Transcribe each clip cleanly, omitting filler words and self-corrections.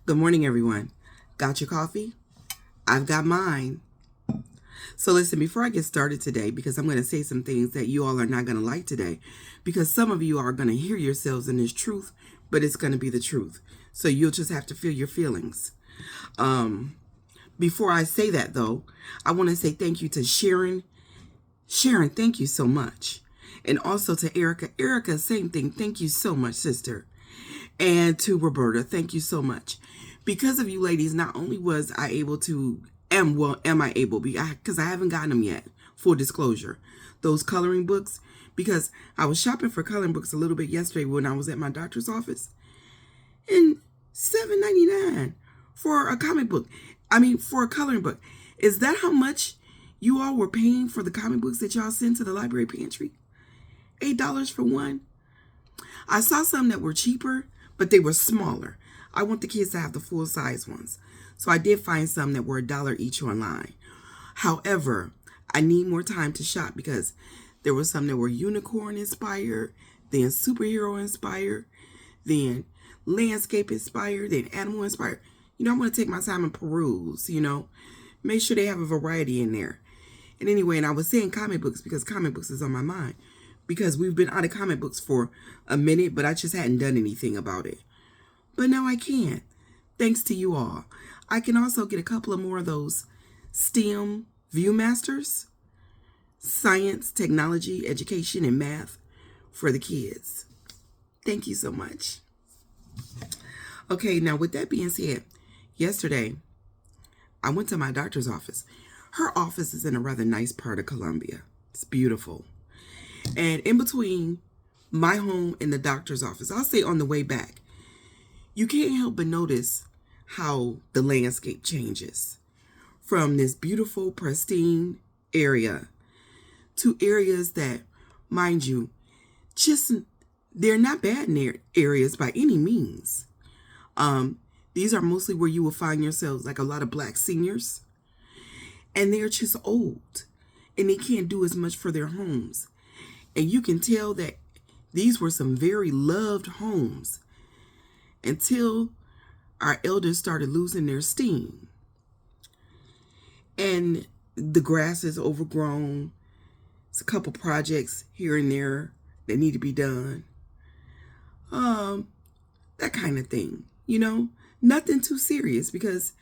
Good morning, everyone. Got your coffee? I've got mine. So listen, before I get started today, because I'm going to say some things that you all are not going to like today, because some of you are going to hear yourselves in this truth, but it's going to be the truth. So you'll just have to feel your feelings. Before I say that, though, I want to say thank you to Sharon. Sharon, thank you so much. And also to Erica. Erica, same thing. Thank you so much, sister. And to Roberta, thank you so much. Because of you ladies, not only was I able to, am I able, because I haven't gotten them yet, full disclosure, those coloring books, because I was shopping for coloring books a little bit yesterday when I was at my doctor's office, and $7.99 for a comic book. For a coloring book. Is that how much you all were paying for the comic books that y'all send to the library pantry? $8 for one? I saw some that were cheaper, but they were smaller. I want the kids to have the full size ones. So I did find some that were $1 each online. However, I need more time to shop because there were some that were unicorn inspired, then superhero inspired, then landscape inspired, then animal inspired. I want to take my time and peruse, make sure they have a variety in there. And anyway, and I was saying comic books because comic books is on my mind because we've been out of comic books for a minute, but I just hadn't done anything about it. But now I can, thanks to you all. I can also get a couple of more of those STEM Viewmasters, science, technology, education, and math for the kids. Thank you so much. Okay, now with that being said, yesterday I went to my doctor's office. Her office is in a rather nice part of Columbia. It's beautiful. And in between my home and the doctor's office, I'll say on the way back, you can't help but notice how the landscape changes from this beautiful, pristine area to areas that, mind you, they're not bad areas by any means. These are mostly where you will find yourselves, like a lot of black seniors, and they're just old and they can't do as much for their homes. And you can tell that these were some very loved homes until our elders started losing their steam. And the grass is overgrown. It's a couple projects here and there that need to be done. That kind of thing, Nothing too serious because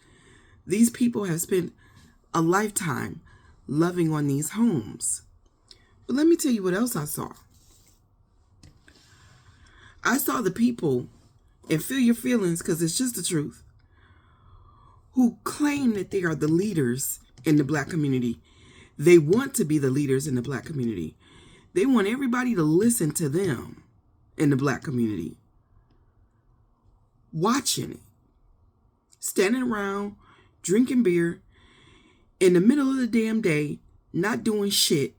these people have spent a lifetime loving on these homes. But let me tell you what else I saw. I saw the people, and feel your feelings because it's just the truth, who claim that they are the leaders in the black community. They want to be the leaders in the black community. They want everybody to listen to them in the black community. Watching it. Standing around, drinking beer, in the middle of the damn day, not doing shit,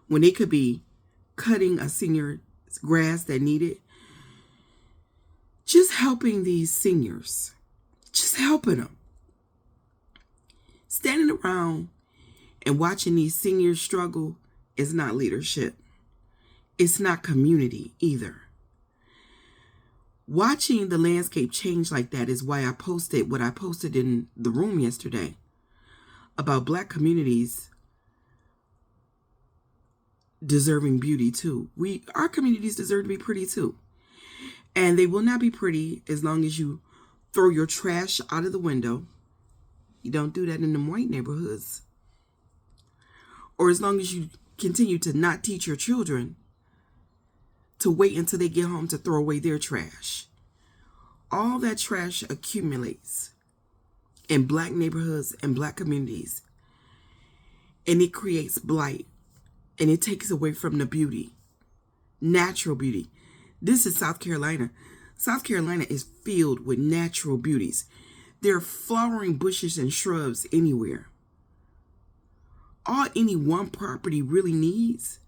when they could be cutting a senior's grass that needed. Just helping these seniors. Just helping them. Standing around and watching these seniors struggle is not leadership. It's not community either. Watching the landscape change like that is why I posted what I posted in the room yesterday about black communities deserving beauty too. Our communities deserve to be pretty too. And they will not be pretty as long as you throw your trash out of the window. You don't do that in them white neighborhoods. Or as long as you continue to not teach your children to wait until they get home to throw away their trash. All that trash accumulates in black neighborhoods and black communities. And it creates blight. And it takes away from the beauty. Natural beauty. This is South Carolina. South Carolina is filled with natural beauties. There are flowering bushes and shrubs anywhere. All any one property really needs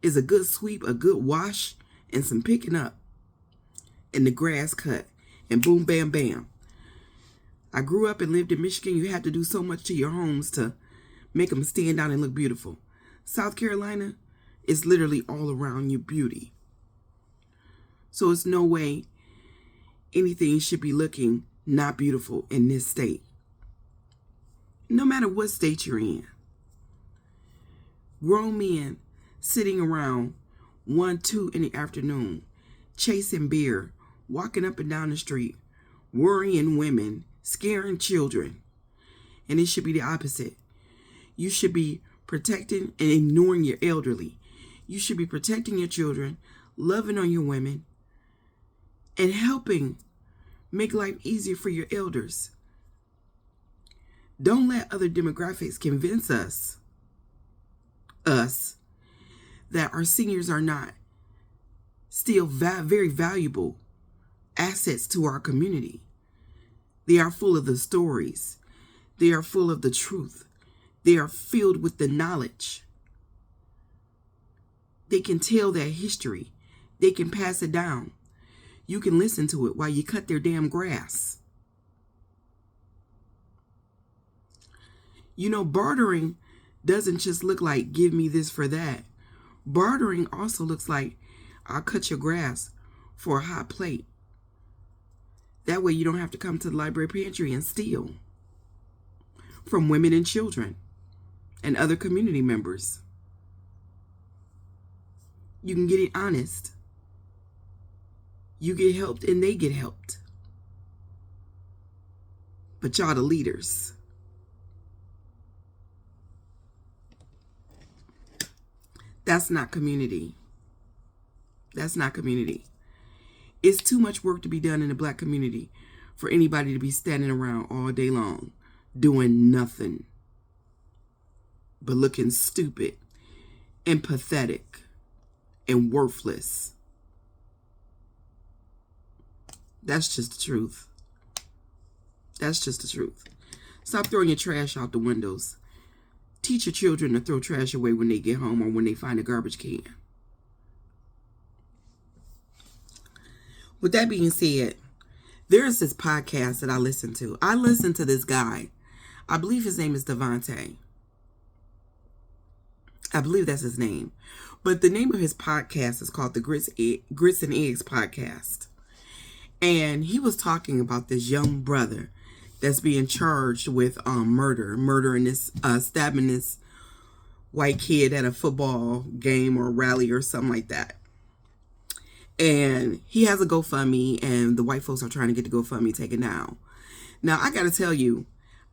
is a good sweep, a good wash, and some picking up. And the grass cut. And boom, bam, bam. I grew up and lived in Michigan. You had to do so much to your homes to make them stand out and look beautiful. South Carolina is literally all around you beauty. So it's no way anything should be looking not beautiful in this state. No matter what state you're in. Grown men sitting around 1, 2 in the afternoon, chasing beer, walking up and down the street, worrying women, scaring children. And it should be the opposite. You should be protecting and ignoring your elderly. You should be protecting your children, loving on your women, and helping make life easier for your elders. Don't let other demographics convince us that our seniors are not still very valuable assets to our community. They are full of the stories. They are full of the truth. They are filled with the knowledge. They can tell their history. They can pass it down. You can listen to it while you cut their damn grass. You know, bartering doesn't just look like give me this for that. Bartering also looks like I'll cut your grass for a hot plate. That way you don't have to come to the library pantry and steal from women and children and other community members. You can get it honest. You get helped and they get helped. But y'all the leaders. That's not community. That's not community. It's too much work to be done in the Black community for anybody to be standing around all day long doing nothing but looking stupid and pathetic and worthless. That's just the truth. That's just the truth. Stop throwing your trash out the windows. Teach your children to throw trash away when they get home or when they find a garbage can. With that being said, there's this podcast that I listen to. I listen to this guy. I believe his name is Devontae. I believe that's his name. But the name of his podcast is called the Grits and Eggs Podcast. And he was talking about this young brother that's being charged with murdering this, stabbing this white kid at a football game or rally or something like that. And he has a GoFundMe, and the white folks are trying to get the GoFundMe taken down. Now, I got to tell you,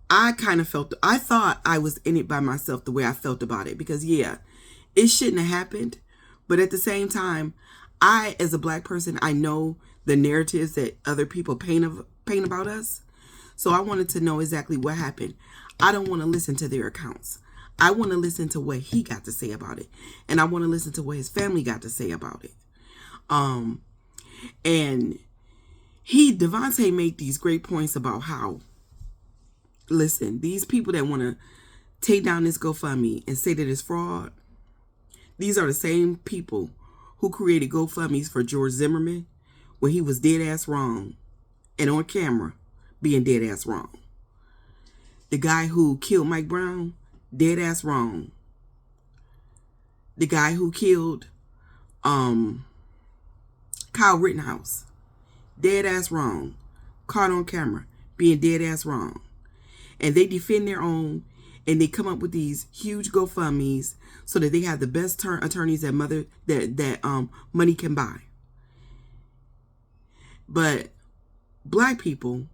I thought I was in it by myself the way I felt about it. Because, yeah, it shouldn't have happened. But at the same time, I, as a Black person, I know the narratives that other people paint about us. So I wanted to know exactly what happened. I don't want to listen to their accounts. I want to listen to what he got to say about it. And I want to listen to what his family got to say about it. And Devontae made these great points about how, listen, these people that want to take down this GoFundMe and say that it's fraud, these are the same people who created GoFundMes for George Zimmerman when he was dead ass wrong and on camera being dead ass wrong. The guy who killed Mike Brown, dead ass wrong. The guy who killed Kyle Rittenhouse, dead ass wrong, caught on camera, being dead ass wrong. And they defend their own, and they come up with these huge GoFundMes so that they have the best attorneys that money can buy. But Black people,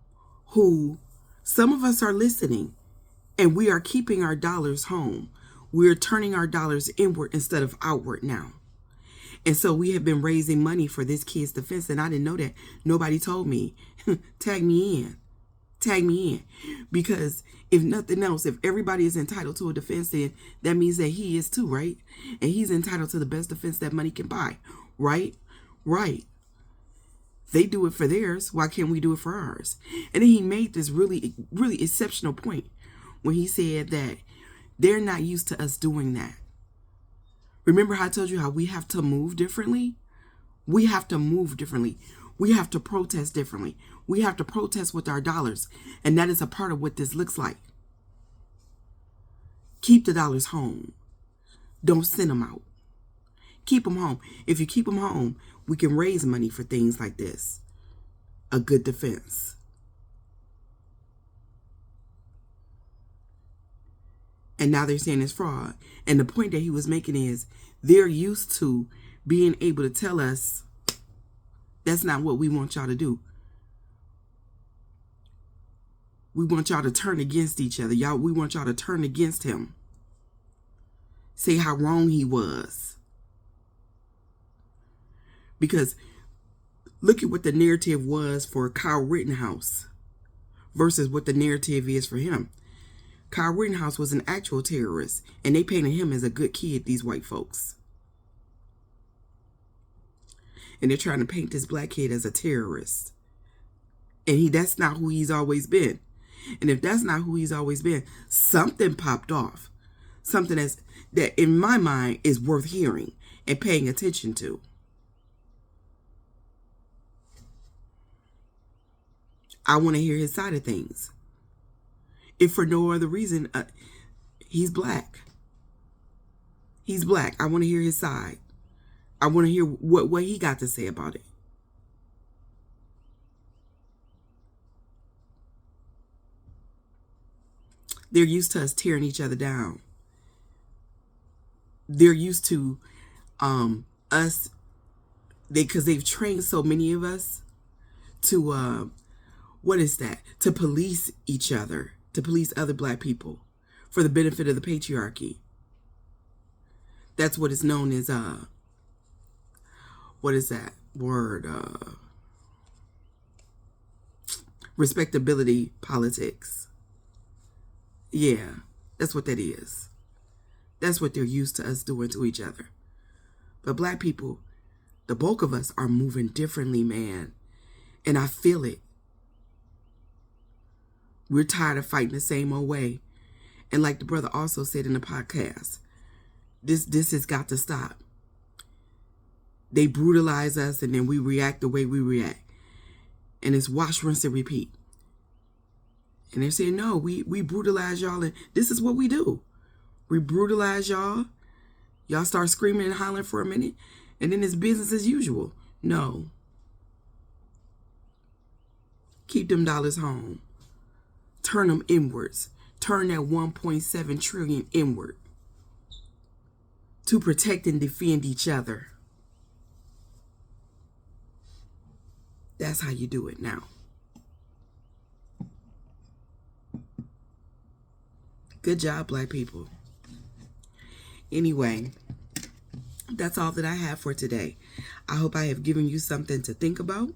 who some of us are listening, and we are keeping our dollars home. We're turning our dollars inward instead of outward now. And so we have been raising money for this kid's defense. And I didn't know that. Nobody told me. Tag me in. Tag me in. Because if nothing else, if everybody is entitled to a defense, then that means that he is too, right? And he's entitled to the best defense that money can buy. Right? Right. They do it for theirs. Why can't we do it for ours? And then he made this really, really exceptional point when he said that they're not used to us doing that. Remember how I told you how we have to move differently? We have to move differently. We have to protest differently. We have to protest with our dollars. And that is a part of what this looks like. Keep the dollars home. Don't send them out. Keep them home. If you keep them home, we can raise money for things like this. A good defense. And now they're saying it's fraud. And the point that he was making is they're used to being able to tell us that's not what we want y'all to do. We want y'all to turn against each other. We want y'all to turn against him. Say how wrong he was. Because look at what the narrative was for Kyle Rittenhouse versus what the narrative is for him. Kyle Rittenhouse was an actual terrorist, and they painted him as a good kid, these white folks. And they're trying to paint this black kid as a terrorist. And that's not who he's always been. And if that's not who he's always been, something popped off. Something that in my mind is worth hearing and paying attention to. I want to hear his side of things. If for no other reason, he's black. He's black. I want to hear his side. I want to hear what he got to say about it. They're used to us tearing each other down. They're used to us, because they've trained so many of us to, to police each other, to police other black people for the benefit of the patriarchy. That's what is known as, what is that word? Respectability politics. Yeah, that's what that is. That's what they're used to us doing to each other. But black people, the bulk of us are moving differently, man. And I feel it. We're tired of fighting the same old way. And like the brother also said in the podcast, this has got to stop. They brutalize us and then we react the way we react. And it's wash, rinse, and repeat. And they're saying, no, we brutalize y'all, and this is what we do. We brutalize y'all. Y'all start screaming and hollering for a minute, and then it's business as usual. No. Keep them dollars home. Turn them inwards. Turn that 1.7 trillion inward to protect and defend each other. That's how you do it now. Good job, black people. Anyway, that's all that I have for today. I hope I have given you something to think about.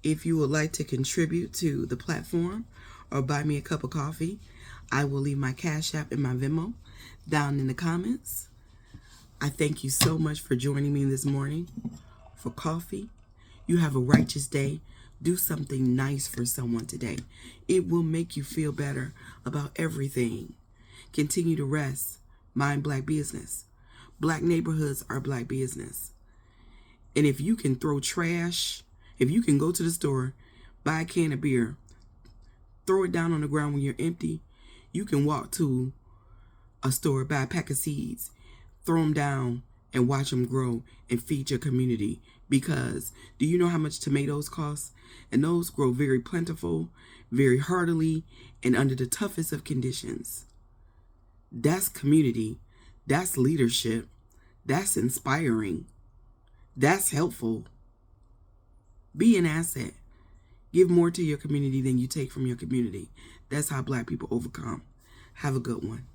If you would like to contribute to the platform or buy me a cup of coffee, I will leave my Cash App and my Venmo down in the comments. I thank you so much for joining me this morning for coffee. You have a righteous day. Do something nice for someone today. It will make you feel better about everything. Continue to rest. Mind black business. Black neighborhoods are black business. And if you can throw trash, if you can go to the store, buy a can of beer, throw it down on the ground when you're empty, you can walk to a store, buy a pack of seeds, throw them down and watch them grow and feed your community. Because do you know how much tomatoes cost? And those grow very plentiful, very heartily, and under the toughest of conditions. That's community. That's leadership. That's inspiring. That's helpful. Be an asset. Give more to your community than you take from your community. That's how black people overcome. Have a good one.